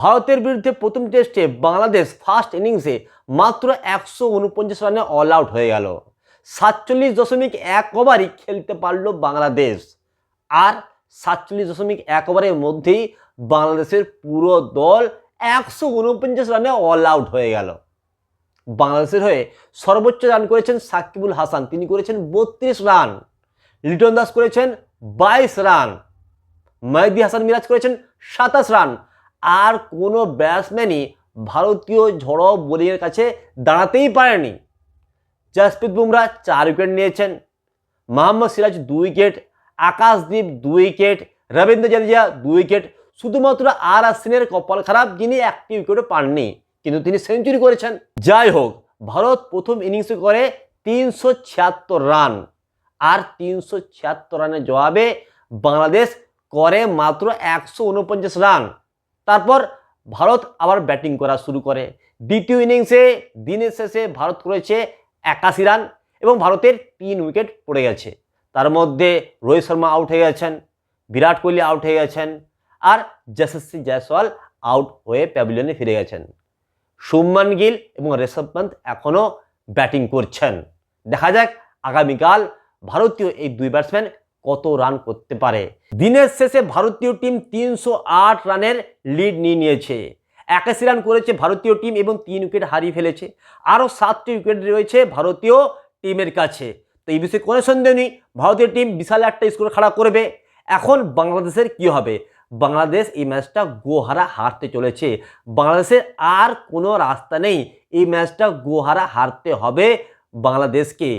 ভারতের বিরুদ্ধে প্রথম টেস্টে বাংলাদেশ ফার্স্ট ইনিংসে মাত্র 149 রানে অল আউট হয়ে গেল। 47.1 ওভারই খেলতে পারল বাংলাদেশ, আর 47.1 ওভারের মধ্যেই বাংলাদেশের পুরো দল 149 রানে অল আউট হয়ে গেল। বাংলাদেশের হয়ে সর্বোচ্চ রান করেছেন সাকিবুল হাসান, তিনি করেছেন 32 রান। লিটন দাস করেছেন 22 রান। মেহেদী হাসান মিরাজ করেছেন 27 রান। আর কোনো ব্যাটসম্যানই ভারতীয় ঝড়ো বোলিংয়ের কাছে দাঁড়াতেই পারেনি। জসপ্রীত বুমরা 4 উইকেট নিয়েছেন, Mohammad Siraj 2 wicket, Akashdeep 2 wicket, Rabindra Jadeja 2 wicket. শুধুমাত্র আর আশ্বিনের কপাল খারাপ, যিনি একটি উইকেটও পাননি, কিন্তু তিনি সেঞ্চুরি করেছেন। যাই হোক, ভারত প্রথম ইনিংসে করে 376 রান, আর 376 রানের জবাবে বাংলাদেশ করে মাত্র 149 রান। তারপর ভারত আবার ব্যাটিং করা শুরু করে। দ্বিতীয় ইনিংসে দিনের শেষে ভারত করেছে 81 রান এবং ভারতের 3 উইকেট পড়ে গেছে। তার মধ্যে রোহিত শর্মা আউট হয়ে গেছেন, বিরাট কোহলি আউট হয়ে গেছেন, আর যশস্বী জয়সওয়াল আউট হয়ে প্যাভিলিয়নে ফিরে গেছেন। শুভমান গিল এবং ঋষভ পন্ত এখনও ব্যাটিং করছেন। দেখা যাক আগামীকাল ভারতীয় এই দুই ব্যাটসম্যান কত রান করতে পারে। দিনের শেষে ভারতীয় টিম 308 রানের লিড নিয়েছে। 81 রান করেছে ভারতীয় টিম এবং 3 উইকেট হারিয়ে ফেলেছে। আরও 7টি উইকেট রয়েছে ভারতীয় টিমের কাছে। তো এই বিষয়ে কোনো সন্দেহ নেই, ভারতীয় টিম বিশাল একটা স্কোর খাড়া করবে। এখন বাংলাদেশের কি হবে? বাংলাদেশ এই ম্যাচটা গোহারা হারতে চলেছে। বাংলাদেশের আর কোনো রাস্তা নেই, এই ম্যাচটা গোহারা হারতে হবে বাংলাদেশকে।